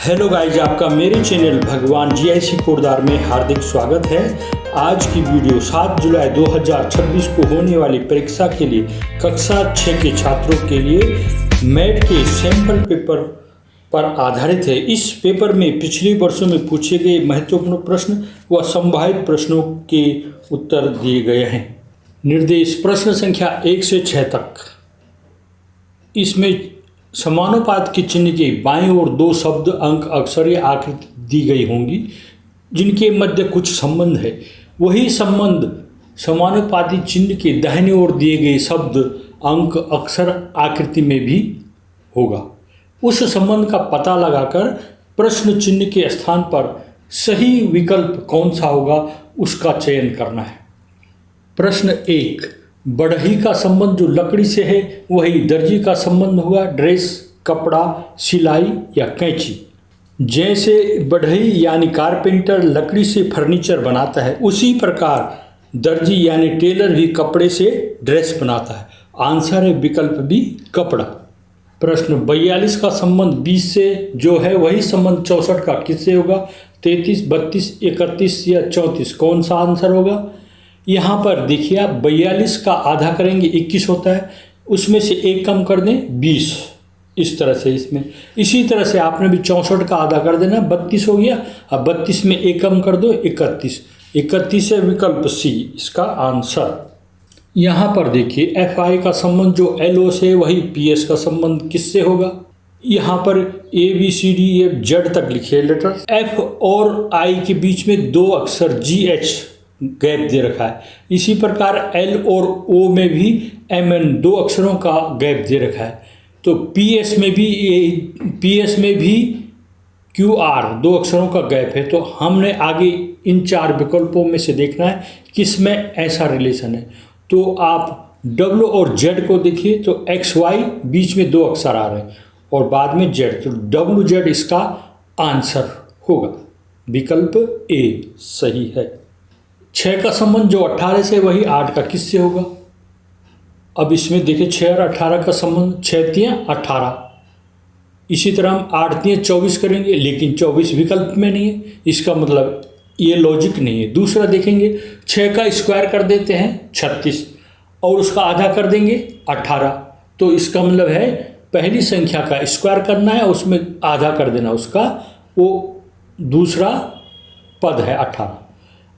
Hello guys, आपका मेरे channel भगवान जीआईसी कोटद्वार में हार्दिक स्वागत है। आज की वीडियो 7 जुलाई 2026 को होने वाली परीक्षा के लिए कक्षा 6 के छात्रों के लिए मैट के सैंपल पेपर पर आधारित है। इस पेपर में पिछले वर्षों में पूछे गए महत्वपूर्ण प्रश्न व संभावित प्रश्नों के उत्तर दिए गए हैं। निर्देश प्रश्न संख्या 1 से 6 तक। इसमें समानुपात के चिन्ह के बाईं ओर दो शब्द, अंक, अक्षर या आकृति दी गई होंगी जिनके मध्य कुछ संबंध है। वही संबंध समानुपाती चिन्ह के दाहिनी ओर दिए गए शब्द, अंक, अक्षर, आकृति में भी होगा। उस संबंध का पता लगाकर प्रश्न चिन्ह के स्थान पर सही विकल्प कौन सा होगा उसका चयन करना है। प्रश्न 1, बढ़ई का संबंध जो लकड़ी से है वही दर्जी का संबंध हुआ। ड्रेस, कपड़ा, सिलाई या कैंची। जैसे बढ़ई यानी कारपेंटर लकड़ी से फर्नीचर बनाता है, उसी प्रकार दर्जी यानी टेलर भी कपड़े से ड्रेस बनाता है। आंसर है विकल्प बी, कपड़ा। प्रश्न 42 का संबंध 20 से जो है वही संबंध 64 का किससे होगा। 33, 32, 31 या 34, कौन सा आंसर होगा। यहाँ पर देखिए आप 42 का आधा करेंगे 21 होता है, उसमें से एक कम कर दें 20, इस तरह से इसमें। इसी तरह से आपने भी 64 का आधा कर देना, 32 हो गया। अब 32 में एक कम कर दो 31, 31 है विकल्प सी इसका आंसर। यहाँ पर देखिए FI का संबंध जो LO से वही PS का संबंध किससे होगा। यहाँ पर ABCDEF तक लिखिए लेटर। F और I के बीच में दो अक्षर GH गैप दे रखा है। इसी प्रकार L और O में भी MN दो अक्षरों का गैप दे रखा है। तो PS में भी QR दो अक्षरों का गैप है। तो हमने आगे इन 4 विकल्पों में से देखना है किसमें ऐसा रिलेशन है। तो आप W और Z को देखिए तो XY बीच में दो अक्षर आ रहे हैं और बाद में Z, तो WZ इसका आंसर होगा। विकल्प A सही है। 6 का संबंध जो 18 से वही 8 का किससे होगा। अब इसमें देखिए 6 और 18 का संबंध, 6 तियां 18। इसी तरह हम 8 तियां 24 करेंगे, लेकिन 24 विकल्प में नहीं है, इसका मतलब ये लॉजिक नहीं है। दूसरा देखेंगे 6 का स्क्वायर कर देते हैं 36 और उसका आधा कर देंगे 18, तो इसका मतलब है पहली संख्या का स्क्वायर करना है, उसमें आधा कर देना उसका, वो दूसरा पद है 18।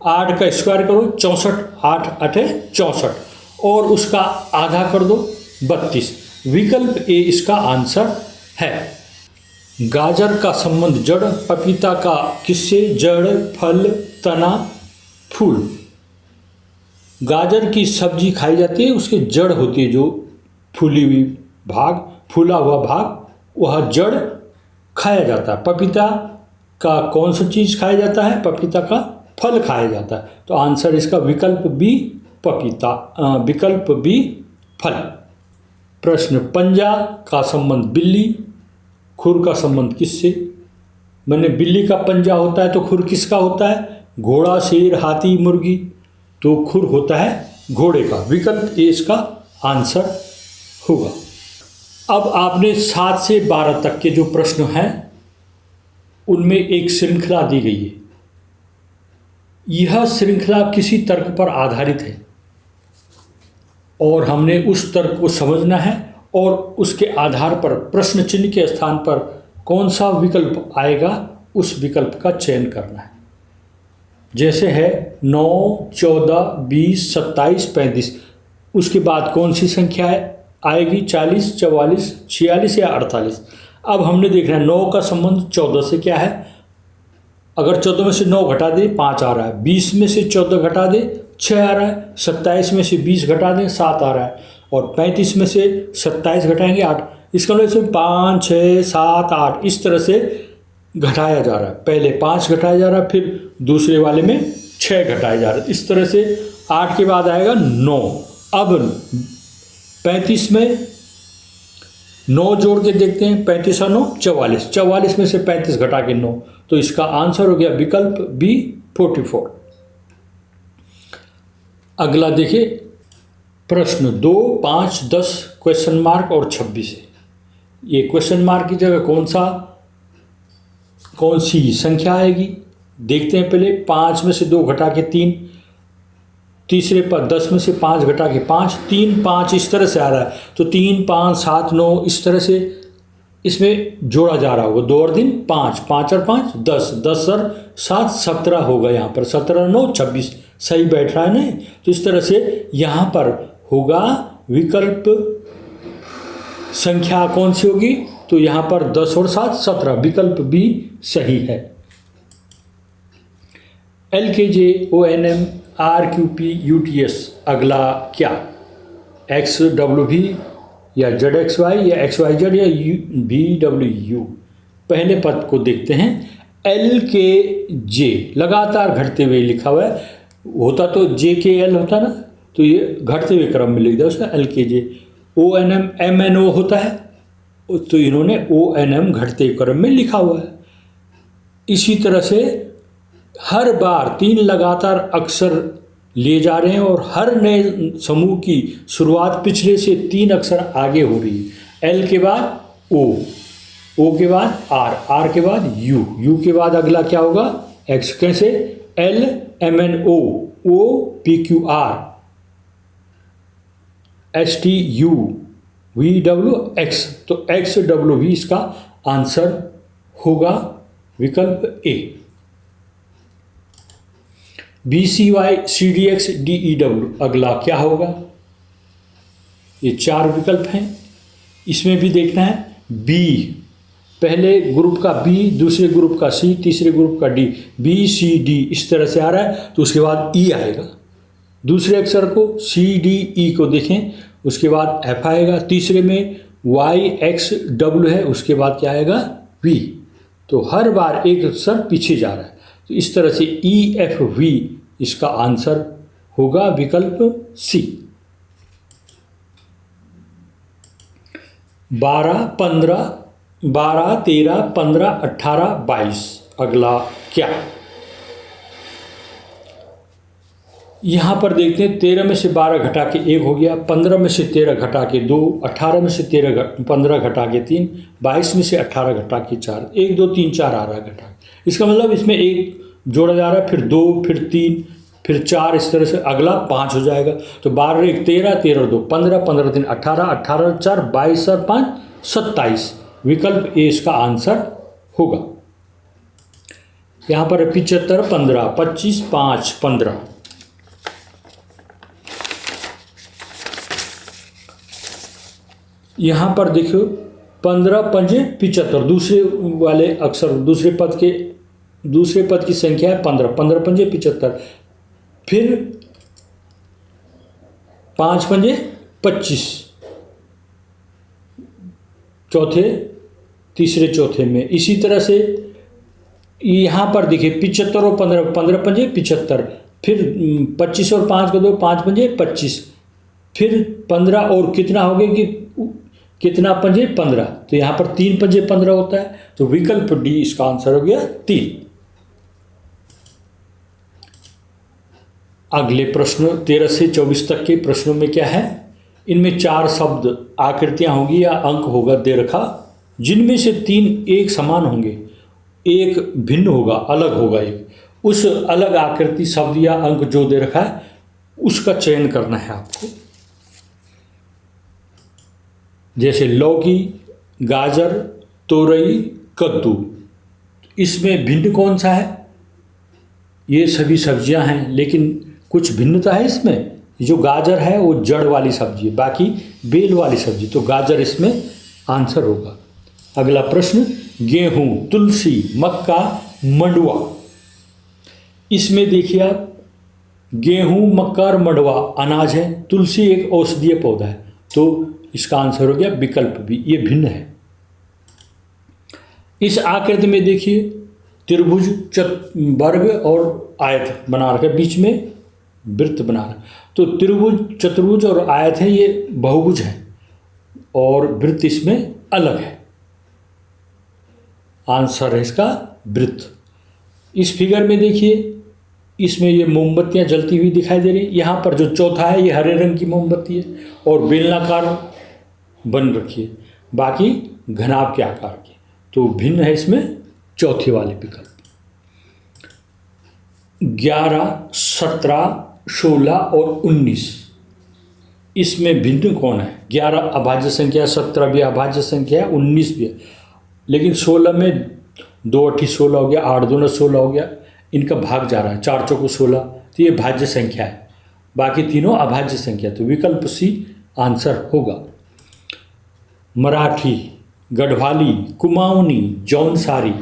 8 का स्क्वायर करो 64, 8 8 64 और उसका आधा कर दो 32। विकल्प ए इसका आंसर है। गाजर का संबंध जड़, पपीता का किससे। जड़, फल, तना, फूल। गाजर की सब्जी खाई जाती है, उसकी जड़ होती है जो फूली हुई भाग, फूला हुआ भाग, वह जड़ खाया जाता है। पपीता का कौन सा चीज़ खाया जाता है। पपीता का फल खाया जाता है। तो आंसर इसका विकल्प बी, पपीता, विकल्प बी फल। प्रश्न 50 का संबंध बिल्ली, खुर का संबंध किससे। मैंने बिल्ली का पंजा होता है तो खुर किसका होता है। घोड़ा, शेर, हाथी, मुर्गी, तो खुर होता है घोड़े का। विकल्प ए इसका आंसर होगा। अब आपने 7 से 12 तक के जो प्रश्न हैं उनमें एक श्रृंखला दी गई है। यह श्रृंखला किसी तर्क पर आधारित है और हमने उस तर्क को समझना है और उसके आधार पर प्रश्न चिन्ह के स्थान पर कौन सा विकल्प आएगा उस विकल्प का चयन करना है। जैसे है 9, 14, 20, 27, 35, उसके बाद कौन सी संख्या आएगी। 40, 44, 46 या 48। अब हमने देखना है 9 का संबंध 14 से क्या है। अगर 14 में से 9 घटा दे 5 आ रहा है, 20 में से 14 घटा दे 6 आ रहा है, 27 में से 20 घटा दें 7 आ रहा है और 35 में से 27 घटाएंगे 8। इसका मतलब इसमें 5, 6, 7, 8 इस तरह से घटाया जा रहा है। पहले 5 घटाया जा रहा है, फिर दूसरे वाले में 6 घटाया जा रहा है। इस तरह से 8 के बाद आएगा 9। अब 35 में 9 जोड़ के देखते हैं, 35 और 9 44, 44 में से 35 घटा के 9, तो इसका आंसर हो गया विकल्प बी 44। अगला देखिए प्रश्न 2, 5, 10 क्वेश्चन मार्क और 26 है। ये क्वेश्चन मार्क की जगह कौन सा कौन सी संख्या आएगी देखते हैं पहले। 5 में से 2 घटा के 3, तीसरे पर 10 में से 5 घटा के 5, 3 5 इस तरह से आ रहा है, तो 3 5 7 9 इस तरह से इसमें जोड़ा जा रहा होगा। 2 और 3 5, 5 और 5 10, 10 और 7 17 होगा। यहाँ पर 17 9 26 सही बैठ रहा है नहीं। तो इस तरह से यहाँ पर होगा विकल्प संख्या कौन सी होगी, तो यहाँ पर 10 और 7 17, विकल्प बी सही है। LKJ, ONM, RQP, UTS अगला क्या, XWV या ZXY या XYZ या VWU। पहले पद को देखते हैं। LKJ लगातार घटते हुए लिखा हुआ है, होता तो JKL होता ना, तो ये घटते हुए क्रम में लिख दिया उसका LKJ। ONM MNO होता है, तो इन्होंने ONM घटते हुए क्रम में लिखा हुआ है। इसी तरह से हर बार 3 लगातार अक्षर लिए जा रहे हैं और हर नए समूह की शुरुआत पिछले से 3 अक्षर आगे हो रही है। L के बाद O, O के बाद R, R के बाद U, U के बाद अगला क्या होगा X। कैसे, L MNO, O PQR, STU, VWX, तो XWV इसका आंसर होगा विकल्प A। BCY, CDX, DEW अगला क्या होगा। ये 4 विकल्प हैं, इसमें भी देखना है। B, पहले ग्रुप का B, दूसरे ग्रुप का C, तीसरे ग्रुप का D, BCD इस तरह से आ रहा है, तो उसके बाद E आएगा। दूसरे अक्षर को CDE को देखें, उसके बाद F आएगा। तीसरे में YXW है, उसके बाद क्या आएगा V। तो हर बार एक अक्षर पीछे जा रहा है, तो इस तरह से EFV इसका आंसर होगा विकल्प C। 12 15 12 13 15 18 22 अगला क्या। यहाँ पर देखते हैं 13 में से 12 घटा के 1 हो गया, 15 में से 13 घटा के 2, 18 में से 15 घटा के 3, 22 में से 18 घटा के 4, 1 2 3 4 आ रहा है घटा। इसका मतलब इसमें 1 जोड़ा जा रहा है, फिर 2, फिर 3, फिर 4, इस तरह से अगला 5 हो जाएगा। तो 12 1 13, 13 2 15, 15 3 18, 18 4 22 और 5 27, विकल्प ए इसका आंसर होगा। यहाँ पर 75 15, 25 5 15। यहाँ पर देखो 15 5 75, दूसरे वाले अक्षर दूसरे पद की संख्या है 15, 15 5 75, फिर 5 5 25 तीसरे चौथे में। इसी तरह से यहाँ पर देखिए 75 और 15, 15 5 75, फिर 25 और 5 को दो, 5 5 25, फिर 15 और कितना हो गया कि कितना 5 15, तो यहाँ पर 3 5 15 होता है, तो विकल्प डी इसका आंसर हो गया 3। अगले प्रश्न 13 से 24 तक के प्रश्नों में क्या है, इनमें 4 शब्द आकृतियां होंगी या अंक होगा दे रखा, जिनमें से 3 एक समान होंगे, एक भिन्न होगा, अलग होगा। एक उस अलग आकृति शब्द या अंक जो दे रखा है उसका चयन करना है आपको। जैसे लौकी, गाजर, तोरई, कद्दू, इसमें भिन्न कौन सा है। ये सभी सब्जियां हैं, लेकिन कुछ भिन्नता है इसमें। जो गाजर है वो जड़ वाली सब्जी है, बाकी बेल वाली सब्जी, तो गाजर इसमें आंसर होगा। अगला प्रश्न, गेहूं, तुलसी, मक्का, मंडुआ, इसमें देखिए आप गेहूं, मक्का और मंडुआ अनाज है, तुलसी एक औषधीय पौधा है, तो इसका आंसर हो गया विकल्प बी, ये भिन्न है। इस आकृति में देखिए त्रिभुज, वर्ग और आयत बना रखा है, बीच में वृत्त बना रखा, तो त्रिभुज, चतुर्भुज और आयत है, ये बहुभुज है, और वृत्त इसमें अलग है। आंसर है इसका वृत्त। इस फिगर में देखिए, इसमें ये मोमबत्तियां जलती हुई दिखाई दे रही। यहाँ पर जो चौथा है ये हरे रंग की मोमबत्ती है और बेलनाकार बन रखी है, बाकी घनाभ के आकार की, तो भिन्न है इसमें चौथे वाले विकल्प। 11, 17, 16 और 19 इसमें भिन्न कौन है? 11 अभाज्य संख्या, 17 भी अभाज्य संख्या है, 19 भी है, लेकिन 16 में 2 8 16 हो गया, 8 2 16 हो गया, इनका भाग जा रहा है, 4 चौको 16, तो ये भाज्य संख्या है, बाकी तीनों अभाज्य संख्या। तो विकल्प सी आंसर होगा। मराठी, गढ़वाली, कुमाऊनी, जौनसारी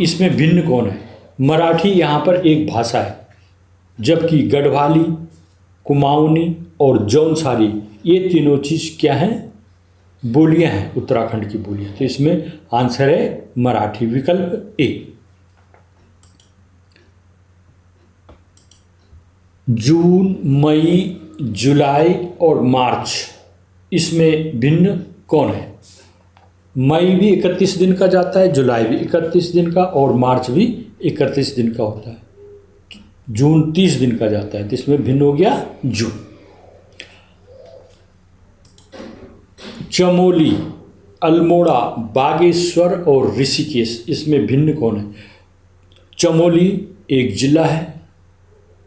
इसमें भिन्न कौन है? मराठी यहाँ पर एक भाषा है, जबकि गढ़वाली, कुमाऊनी और जौनसारी ये तीनों चीज़ क्या हैं? बोलियां हैं, उत्तराखंड की बोलियां। तो इसमें आंसर है मराठी, विकल्प ए। जून, मई, जुलाई और मार्च इसमें भिन्न कौन है? मई भी 31 दिन का जाता है, जुलाई भी 31 दिन का और मार्च भी 31 दिन का होता है, जून 30 दिन का जाता है, तो इसमें भिन्न हो गया जून। चमोली, अल्मोड़ा, बागेश्वर और ऋषिकेश इसमें भिन्न कौन है? चमोली एक जिला है,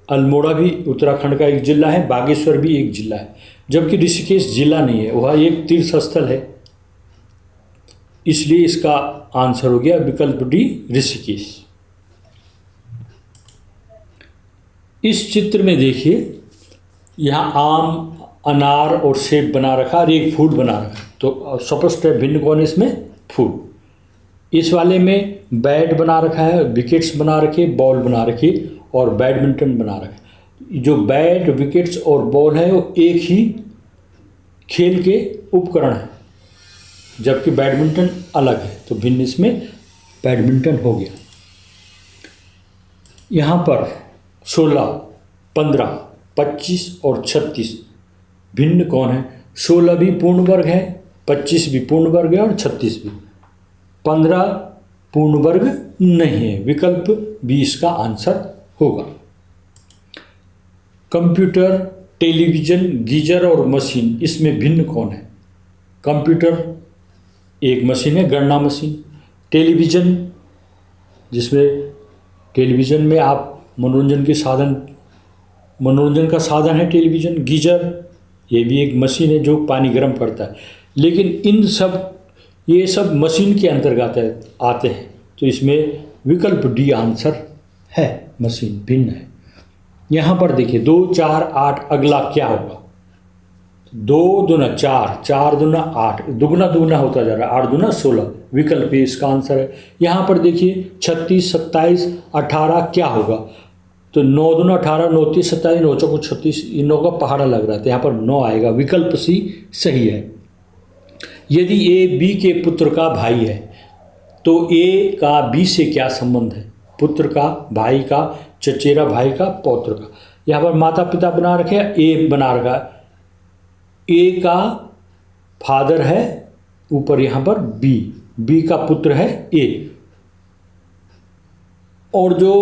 अल्मोड़ा भी उत्तराखंड का एक जिला है, बागेश्वर भी एक जिला है, जबकि ऋषिकेश जिला नहीं है, वह एक तीर्थ स्थल है, इसलिए इसका आंसर हो गया विकल्प डी, ऋषिकेश। इस चित्र में देखिए, यहाँ आम, अनार और सेब बना रखा और एक फूल बना रखा, तो स्पष्ट है भिन्न कौन है इसमें? फूल। इस वाले में बैट बना रखा है, विकेट्स बना रखे, बॉल बना रखी और बैडमिंटन बना रखा। जो बैट, विकेट्स और बॉल है वो एक ही खेल के उपकरण है, जबकि बैडमिंटन अलग है, तो भिन्न इसमें बैडमिंटन हो गया। यहाँ पर 16, 15, 25 और 36 भिन्न कौन है? 16 भी पूर्ण वर्ग है, 25 भी पूर्ण वर्ग है और 36 भी। 15 पूर्ण वर्ग नहीं है, विकल्प बी इसका आंसर होगा। कंप्यूटर, टेलीविज़न, गीजर और मशीन इसमें भिन्न कौन है? कंप्यूटर एक मशीन है, गणना मशीन। टेलीविज़न, जिसमें टेलीविज़न में आप मनोरंजन का साधन है टेलीविज़न। गीजर ये भी एक मशीन है जो पानी गर्म करता है, लेकिन ये सब मशीन के अंतर्गत आते हैं, तो इसमें विकल्प डी आंसर है, मशीन भिन्न है। यहाँ पर देखिए 2 4 8 अगला क्या होगा? 2 दूना 4, 4 दूना 8, दुगना दुगना होता जा रहा है, 8 दूना 16, विकल्प ए इसका आंसर है। यहाँ पर देखिए 36 27 18 क्या होगा? तो 9 दूना 18, 9 3 27, 9 4 36, इन 9 का पहाड़ा लग रहा है, तो यहाँ पर 9 आएगा, विकल्प सी सही है। यदि ए बी के पुत्र का भाई है तो ए का बी से क्या संबंध है? पुत्र का, भाई का, चचेरा भाई का, पौत्र का। यहाँ पर माता पिता बना रखे, ए बना रखा, ए का फादर है, ऊपर यहाँ पर बी का पुत्र है ए, और जो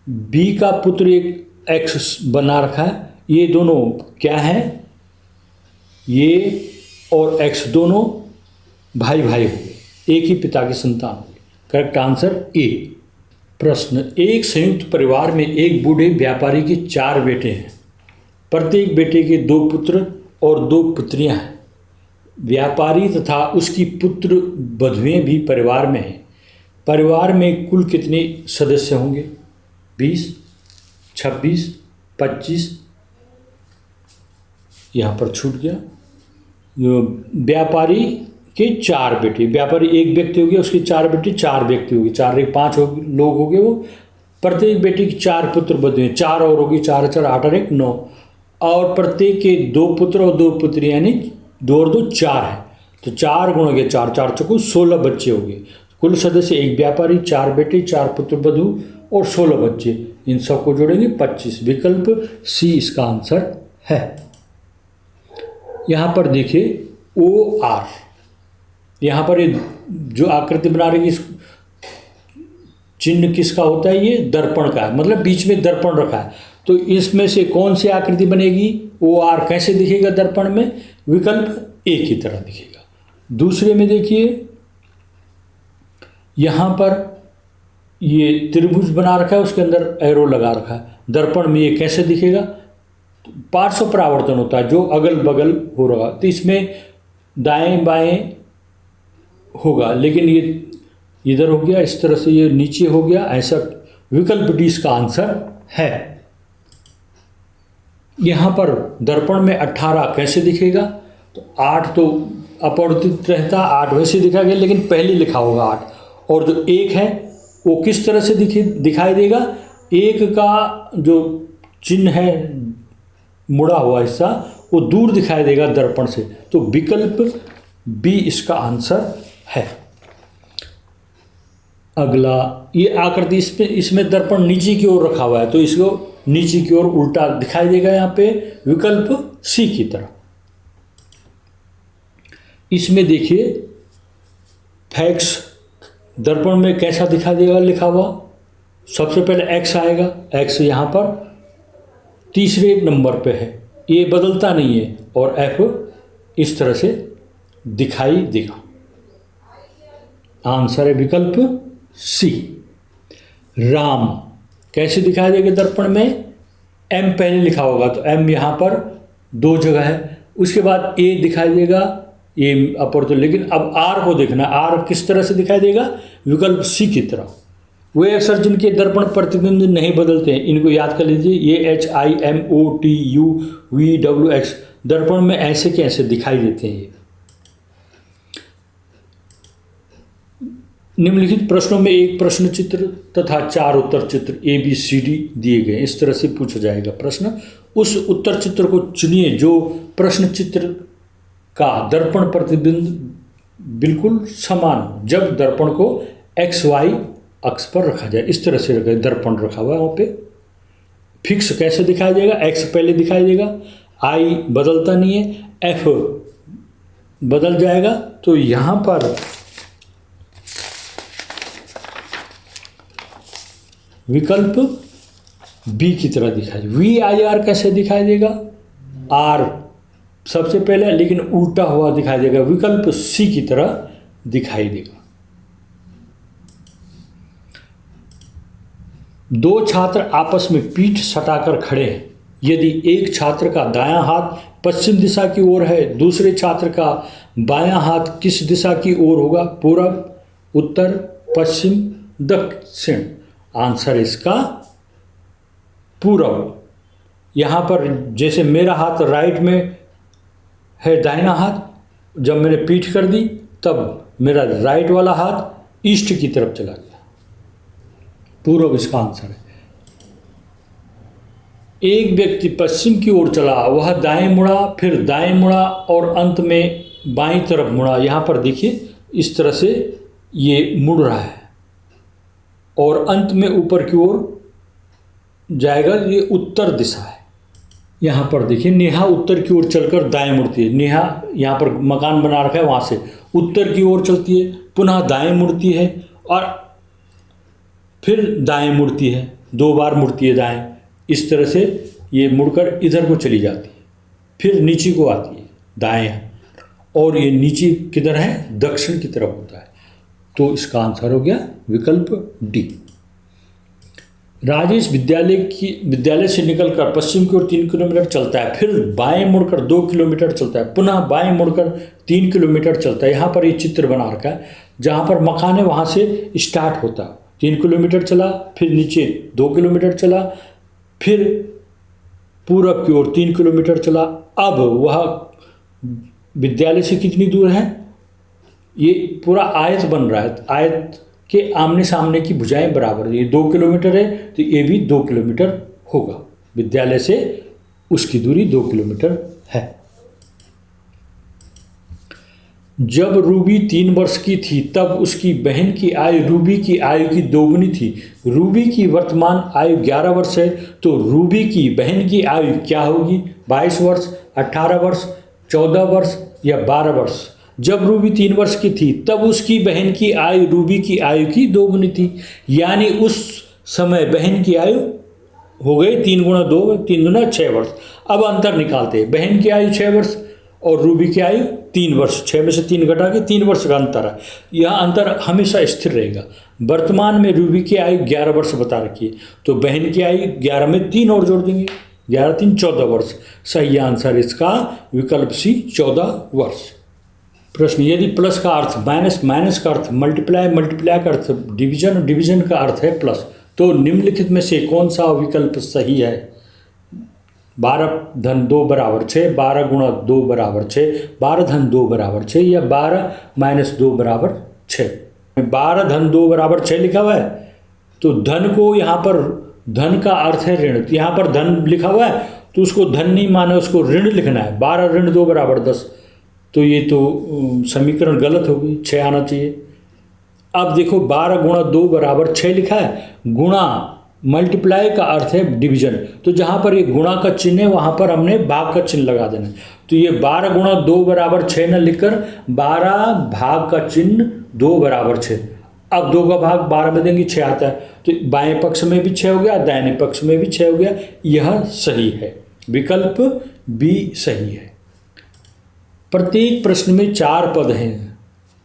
बी का पुत्र एक एक्स बना रखा है, ये दोनों क्या हैं? ये और एक्स दोनों भाई भाई हो गए, एक ही पिता की संतान हो गए। Correct answer A. प्रश्न, एक संयुक्त परिवार में एक बूढ़े व्यापारी के 4 बेटे हैं, प्रत्येक बेटे के 2 पुत्र और 2 पुत्रियां हैं। व्यापारी तथा उसकी पुत्र वधुएं भी परिवार में हैं। परिवार में कुल कितने सदस्य होंगे? 20, 26, 25, यहाँ पर छूट गया। व्यापारी के 4 बेटे, व्यापारी एक व्यक्ति हो गया, उसके 4 बेटे, 4 व्यक्ति हो गए, 4 एक 5 लोग हो गए वो। प्रत्येक बेटे की 4 पुत्र वधुएं, 4 और होगी, 4 4 8 और 1 9, और प्रत्येक के 2 पुत्र और 2 पुत्री, यानी 2 और 2 4 है, तो 4 गुण हो गए 4, 4 चौको 16 बच्चे हो गए। कुल सदस्य एक व्यापारी, 4 बेटे, 4 पुत्र वधु और 16 बच्चे, इन सबको जोड़ेंगे 25, विकल्प सी इसका आंसर है। यहाँ पर देखिए ओ आर, यहाँ पर ये जो आकृति बना रही है, चिन्ह किसका होता है? ये दर्पण का है, मतलब बीच में दर्पण रखा है, तो इसमें से कौन सी आकृति बनेगी? ओ आर कैसे दिखेगा दर्पण में? विकल्प ए की तरह दिखेगा। दूसरे में देखिए, यहाँ पर ये त्रिभुज बना रखा है, उसके अंदर एरो लगा रखा है। दर्पण में ये कैसे दिखेगा? तो पार्श्व परावर्तन होता है जो अगल बगल हो रहा, तो इसमें दाएं बाएं होगा, लेकिन ये इधर हो गया, इस तरह से ये नीचे हो गया, ऐसा विकल्प डी इसका आंसर है। यहाँ पर दर्पण में 18 कैसे दिखेगा? तो 8 तो अपरिवर्तित रहता, 8 वैसे दिखा गया, लेकिन पहले लिखा होगा 8, और जो 1 है वो किस तरह से दिखाई देगा? 1 का जो चिन्ह है मुड़ा हुआ हिस्सा वो दूर दिखाई देगा दर्पण से, तो विकल्प बी इसका आंसर है। अगला ये आकृति, इसमें दर्पण नीचे की ओर रखा हुआ है, तो इसको नीचे की ओर उल्टा दिखाई देगा यहाँ पे, विकल्प सी की तरह। इसमें देखिए फैक्स दर्पण में कैसा दिखाई देगा लिखा हुआ? सबसे पहले एक्स आएगा, एक्स यहाँ पर तीसरे नंबर पे है, ये बदलता नहीं है, और एफ इस तरह से दिखाई देगा। आंसर है विकल्प सी। राम कैसे दिखाई देगा दर्पण में? एम पहले लिखा होगा, तो एम यहाँ पर 2 जगह है, उसके बाद ए दिखाई देगा, ये अपर, तो लेकिन अब आर को देखना, आर किस तरह से दिखाई देगा? विकल्प सी की तरह। वे अक्षर जिनके दर्पण प्रतिबिंब नहीं बदलते हैं, इनको याद कर लीजिए, ये HIMOTUVWX दर्पण में ऐसे के ऐसे दिखाई देते हैं। ये निम्नलिखित प्रश्नों में एक प्रश्न चित्र तथा 4 उत्तर चित्र ABCD दिए गए, इस तरह से पूछा जाएगा प्रश्न। उस उत्तर चित्र को चुनिए जो प्रश्न चित्र का दर्पण प्रतिबिंब बिल्कुल समान हो, जब दर्पण को XY अक्ष पर रखा जाए, इस तरह से रखा, दर्पण रखा हुआ है वहाँ पे। फिक्स कैसे दिखाई देगा? X पहले दिखाई देगा, I बदलता नहीं है, F बदल जाएगा, तो यहाँ पर विकल्प बी की तरह दिखाई। VIR कैसे दिखाई देगा? R सबसे पहले, लेकिन उल्टा हुआ दिखाई देगा, विकल्प सी की तरह दिखाई देगा। 2 छात्र आपस में पीठ सटाकर खड़े हैं। यदि एक छात्र का दायां हाथ पश्चिम दिशा की ओर है, दूसरे छात्र का बायां हाथ किस दिशा की ओर होगा? पूरब, उत्तर, पश्चिम, दक्षिण। आंसर इसका पूरब। यहाँ पर जैसे मेरा हाथ राइट में है, दाहिना हाथ, जब मैंने पीठ कर दी तब मेरा राइट वाला हाथ ईस्ट की तरफ चला गया, पूर्व इसका आंसर है। एक व्यक्ति पश्चिम की ओर चला, वह दाएं मुड़ा, फिर दाएं मुड़ा और अंत में बाईं तरफ मुड़ा। यहाँ पर देखिए इस तरह से ये मुड़ रहा है और अंत में ऊपर की ओर जाएगा, ये उत्तर दिशा है। यहाँ पर देखिए नेहा उत्तर की ओर चलकर दाएं मुड़ती है। नेहा यहाँ पर मकान बना रखा है, वहाँ से उत्तर की ओर चलती है, पुनः दाएं मुड़ती है और फिर दाएं मुड़ती है, 2 बार मुड़ती है दाएं। इस तरह से ये मुड़कर इधर को चली जाती है, फिर नीचे को आती है दाएं, और ये नीचे किधर है? दक्षिण की तरफ होता है। तो इसका आंसर हो गया विकल्प डी। राजेश विद्यालय से निकलकर पश्चिम की ओर 3 किलोमीटर चलता है, फिर बाएं मुड़कर 2 किलोमीटर चलता है, पुनः बाएं मुड़कर 3 किलोमीटर चलता है। यहाँ पर ये चित्र बना रखा है, जहाँ पर मकान है वहाँ से स्टार्ट होता है, 3 किलोमीटर चला, फिर नीचे 2 किलोमीटर चला, फिर पूरब की ओर 3 किलोमीटर चला। अब वह विद्यालय से कितनी दूर है? ये पूरा आयत बन रहा है, आयत के आमने सामने की भुजाएं बराबर है। ये 2 किलोमीटर है तो ये भी 2 किलोमीटर होगा। विद्यालय से उसकी दूरी 2 किलोमीटर है। जब रूबी 3 वर्ष की थी तब उसकी बहन की आयु रूबी की आयु की दोगुनी थी। रूबी की वर्तमान आयु 11 वर्ष है, तो रूबी की बहन की आयु क्या होगी? 22 वर्ष, 18 वर्ष, 14 वर्ष या 12 वर्ष। जब रूबी 3 वर्ष की थी तब उसकी बहन की आयु रूबी की आयु की दोगुनी थी, यानी उस समय बहन की आयु हो गई 3 गुणा 2, 3 गुना 6 वर्ष। अब अंतर निकालते हैं, बहन की आयु 6 वर्ष और रूबी की आयु 3 वर्ष, 6 में से 3 घटा के 3 वर्ष का अंतर है। यह अंतर हमेशा स्थिर रहेगा। वर्तमान में रूबी की आयु 11 वर्ष बता रखी है, तो बहन की आयु 11 में 3 और जोड़ देंगे, 11 3 14 वर्ष। सही आंसर इसका विकल्प सी 14 वर्ष। प्रश्न, यदि प्लस का अर्थ माइनस, माइनस का अर्थ मल्टीप्लाई, मल्टीप्लाई का अर्थ डिवीजन और डिवीजन का अर्थ है प्लस, तो निम्नलिखित में से कौन सा विकल्प सही है? 12 धन 2 बराबर 6, 12 गुणा 2 बराबर 6, 12 धन 2 बराबर 6 या 12 माइनस 2 बराबर 6। 12 धन 2 बराबर 6 लिखा हुआ है, तो धन को यहाँ पर, धन का अर्थ है ऋण, तो यहाँ पर धन लिखा हुआ है तो उसको धन नहीं माना, उसको ऋण लिखना है। 12 ऋण 2 बराबर 10, तो ये तो समीकरण गलत होगी, 6 आना चाहिए। अब देखो 12 गुणा 2 बराबर 6 लिखा है, गुणा मल्टीप्लाई का अर्थ है डिवीजन, तो जहाँ पर ये गुणा का चिन्ह है वहाँ पर हमने भाग का चिन्ह लगा देना है। तो ये 12 गुणा 2 बराबर 6 न लिखकर 12 भाग का चिन्ह 2 बराबर 6। अब 2 का भाग 12 में देंगे 6 आता है, तो बाएं पक्ष में भी 6 हो गया, दाहिने पक्ष में भी 6 हो गया। यह सही है, विकल्प बी सही है। प्रत्येक प्रश्न में 4 पद हैं।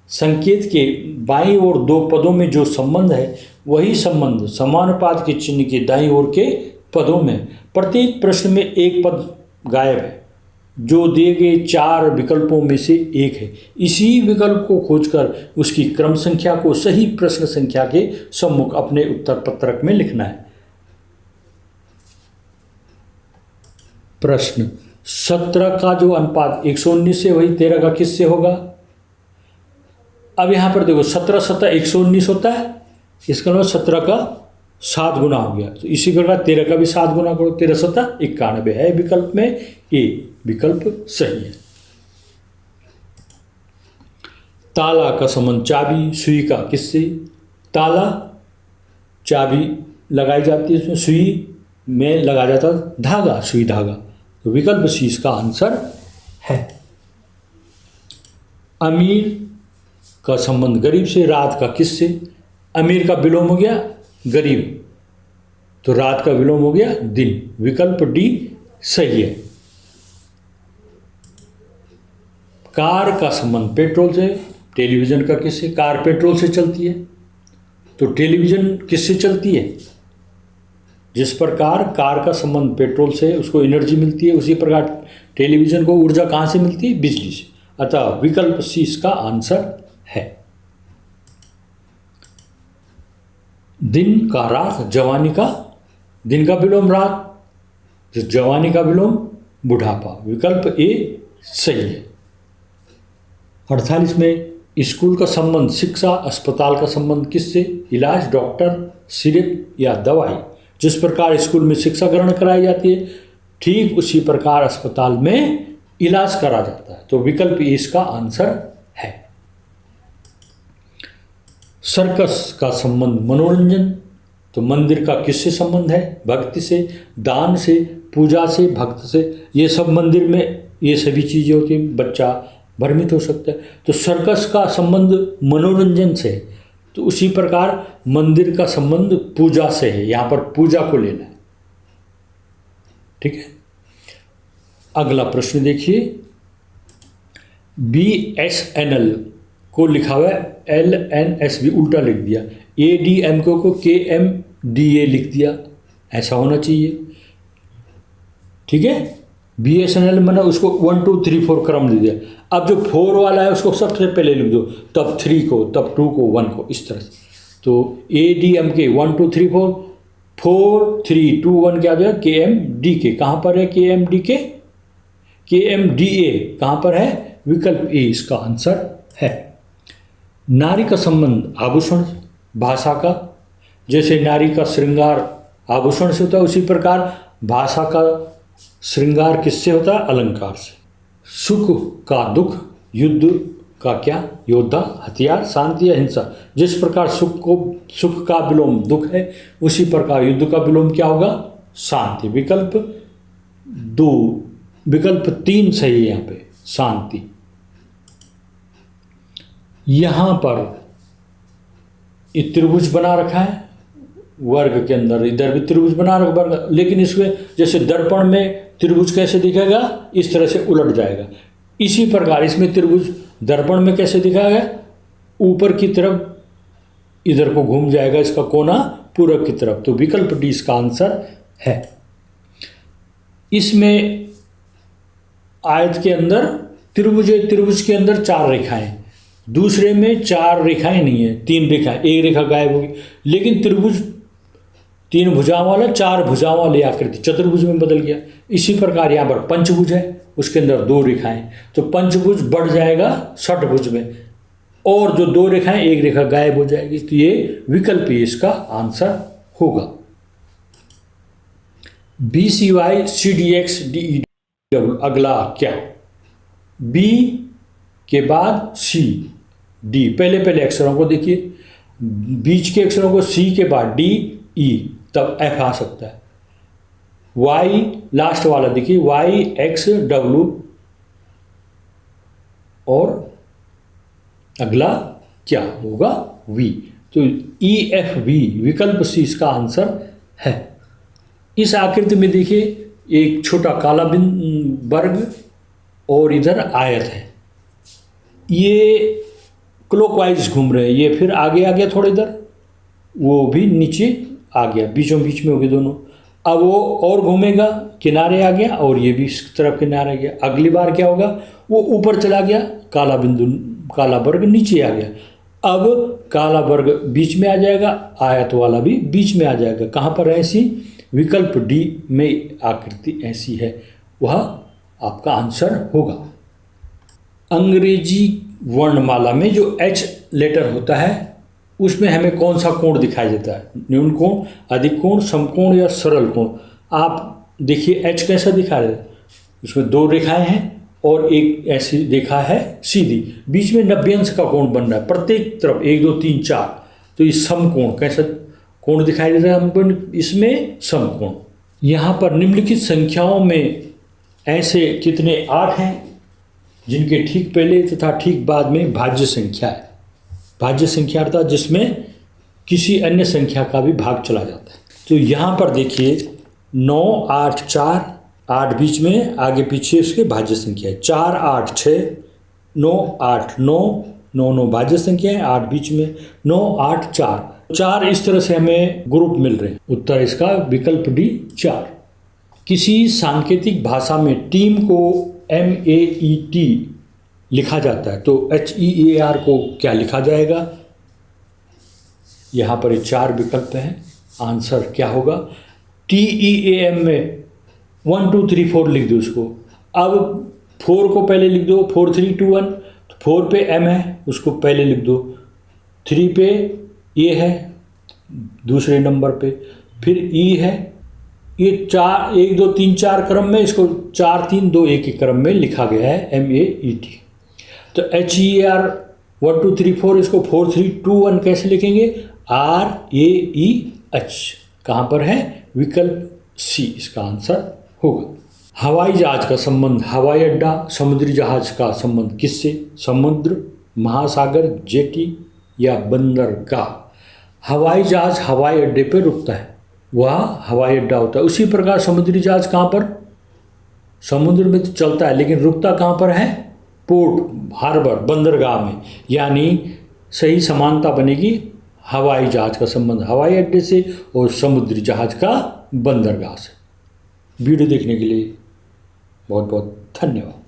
संकेत के बाईं ओर 2 पदों में जो संबंध है वही संबंध समानुपात के चिन्ह के दाईं ओर के पदों में। प्रत्येक प्रश्न में एक पद गायब है जो दिए गए 4 विकल्पों में से एक है। इसी विकल्प को खोजकर उसकी क्रम संख्या को सही प्रश्न संख्या के सम्मुख अपने उत्तर पत्रक में लिखना है। प्रश्न, 17 का जो अनुपात 119 से वही 13 का किससे होगा? अब यहाँ पर देखो 17 7 119 होता है, इसका मतलब 17 का 7 गुना हो गया, तो इसी प्रकार 13 का भी 7 गुना करो, 13 7 91 है विकल्प में ए, विकल्प सही है। ताला का संबंध चाबी सुई का किससे? ताला चाबी लगाई जाती है, इसमें सुई में लगा जाता धागा, सुई धागा, तो विकल्प सी इसका आंसर है। अमीर का संबंध गरीब से, रात का किससे? अमीर का विलोम हो गया गरीब, तो रात का विलोम हो गया दिन, विकल्प डी सही है। कार का संबंध पेट्रोल से, टेलीविजन का किससे? कार पेट्रोल से चलती है, तो टेलीविजन किससे चलती है? जिस प्रकार कार का संबंध पेट्रोल से, उसको एनर्जी मिलती है, उसी प्रकार टेलीविजन को ऊर्जा कहाँ से मिलती है? बिजली से। अतः विकल्प सी इसका आंसर है। दिन का रात, जवानी का, दिन का विलोम रात, तो जवानी का विलोम बुढ़ापा, विकल्प ए सही है। 48 में स्कूल का संबंध शिक्षा, अस्पताल का संबंध किससे? इलाज, डॉक्टर, सिरप या दवाई। जिस प्रकार स्कूल में शिक्षा ग्रहण कराई जाती है, ठीक उसी प्रकार अस्पताल में इलाज करा जाता है, तो विकल्प ए इसका आंसर है। सर्कस का संबंध मनोरंजन, तो मंदिर का किससे संबंध है? भक्ति से, दान से, पूजा से, भक्त से। ये सब मंदिर में ये सभी चीज़ें होती हैं, बच्चा भ्रमित हो सकता है। तो सर्कस का संबंध मनोरंजन से है, तो उसी प्रकार मंदिर का संबंध पूजा से है, यहाँ पर पूजा को लेना है। ठीक है, अगला प्रश्न देखिए। BSNL को लिखा हुआ है LNSB, उल्टा लिख दिया। ADMK को KMDA लिख दिया, ऐसा होना चाहिए। ठीक है, BSNL मैंने उसको 1 2 3 4 क्रम दे दिया। अब जो 4 वाला है उसको सबसे पहले लिख दो, तब 3 को, तब 2 को, 1 को, इस तरह से। तो ADMK 1 2 3 4, 4 3 2 1 क्या दिया? KMDK। कहाँ पर है KMDK? KMDA कहाँ पर है? विकल्प ए इसका आंसर है। नारी का संबंध आभूषण, भाषा का, जैसे नारी का श्रृंगार आभूषण से होता है, उसी प्रकार भाषा का श्रृंगार किससे होता है? अलंकार से। सुख का दुख, युद्ध का क्या? योद्धा, हथियार, शांति या हिंसा। जिस प्रकार सुख का विलोम दुख है, उसी प्रकार युद्ध का विलोम क्या होगा? शांति। विकल्प 2, विकल्प 3 सही है यहाँ पे, शांति। यहाँ पर ये त्रिभुज बना रखा है वर्ग के अंदर, इधर भी त्रिभुज बना रखा वर्ग, लेकिन इसमें जैसे दर्पण में त्रिभुज कैसे दिखेगा? इस तरह से उलट जाएगा। इसी प्रकार इसमें त्रिभुज दर्पण में कैसे दिखाया गया, ऊपर की तरफ इधर को घूम जाएगा इसका कोना पूरब की तरफ, तो विकल्प डी इसका आंसर है। इसमें आयत के अंदर त्रिभुज है, त्रिभुज के अंदर 4 रेखाएं, दूसरे में 4 रेखाएं नहीं है, 3 रेखाएं, एक रेखा गायब होगी। लेकिन त्रिभुज 3 भुजाओं वाला 4 भुजाओं वाली आकृति चतुर्भुज में बदल गया। इसी प्रकार यहाँ पर पंचभुज है, उसके अंदर 2 रेखाएं, तो पंचभुज बढ़ जाएगा षटभुज में, और जो 2 रेखाएं एक रेखा गायब हो जाएगी, तो ये विकल्प ही इसका आंसर होगा। BCY CDX DE अगला क्या, बी के बाद सी डी, पहले अक्षरों को देखिए, बीच के अक्षरों को सी के बाद डी ई, तब एफ आ सकता है। वाई लास्ट वाला देखिए, वाई एक्स डब्ल्यू, और अगला क्या होगा, वी, तो ई एफ वी, विकल्प सी इसका आंसर है। इस आकृति में देखिए एक छोटा काला वर्ग और इधर आयत है, ये क्लॉकवाइज घूम रहे हैं, ये फिर आगे आ गया थोड़ा इधर, वो भी नीचे आ गया, बीचों बीच में हो गए दोनों। अब वो और घूमेगा, किनारे आ गया, और ये भी इस तरफ किनारे आ गया। अगली बार क्या होगा, वो ऊपर चला गया, काला वर्ग नीचे आ गया। अब काला वर्ग बीच में आ जाएगा, आयत वाला भी बीच में आ जाएगा। कहाँ पर ऐसी, विकल्प डी में आकृति ऐसी है, वह आपका आंसर होगा। अंग्रेजी वर्णमाला में जो एच लेटर होता है उसमें हमें कौन सा कोण दिखाई देता है, न्यून कोण, अधिक कोण, समकोण या सरल कोण। आप देखिए एच कैसा दिखा रहे हैं, उसमें 2 रेखाएं हैं और एक ऐसी रेखा है सीधी, बीच में 90 अंश का कोण बन रहा है, प्रत्येक तरफ 1 2 3 4, तो ये समकोण, कैसा कोण दिखाई दे रहा है हमको, इसमें समकोण। यहाँ पर निम्नलिखित संख्याओं में ऐसे कितने 8 हैं जिनके ठीक पहले तथा ठीक बाद में भाज्य संख्या है। भाज्य संख्या अर्थात जिसमें किसी अन्य संख्या का भी भाग चला जाता है। तो यहाँ पर देखिए 9 8 4, 8 बीच में, आगे पीछे उसके भाज्य संख्या है, 4 8 6, 9 8 9, 9 9 भाज्य संख्या है, 8 बीच में, 9 8 4, इस तरह से हमें ग्रुप मिल रहे हैं। उत्तर इसका विकल्प डी 4। किसी सांकेतिक भाषा में टीम को MEET लिखा जाता है, तो HEAR को क्या लिखा जाएगा, यहाँ पर ये 4 विकल्प हैं, आंसर क्या होगा। TEAM में 1 2 3 4 लिख दो उसको, अब 4 को पहले लिख दो, 4 3 2 1, तो 4 पे M है उसको पहले लिख दो, 3 पे ए है दूसरे नंबर पे, फिर ई है, ये 4 1 2 3 4 क्रम में, इसको 4 3 2 1 के क्रम में लिखा गया है MEET। तो HEAR 1 2 3 4, इसको 4 3 2 1 कैसे लिखेंगे, RAEH, कहाँ पर है, विकल्प सी इसका आंसर होगा। हवाई जहाज का संबंध, हवाई अड्डा, समुद्री जहाज का संबंध किससे, समुद्र, महासागर, जेटी या बंदरगाह। हवाई जहाज हवाई अड्डे पर रुकता है, वह हवाई अड्डा होता है। उसी प्रकार समुद्री जहाज कहाँ पर, समुद्र में तो चलता है लेकिन रुकता कहाँ पर है, पोर्ट, हार्बर, बंदरगाह में। यानी सही समानता बनेगी हवाई जहाज का संबंध हवाई अड्डे से और समुद्री जहाज का बंदरगाह से। वीडियो देखने के लिए बहुत बहुत धन्यवाद।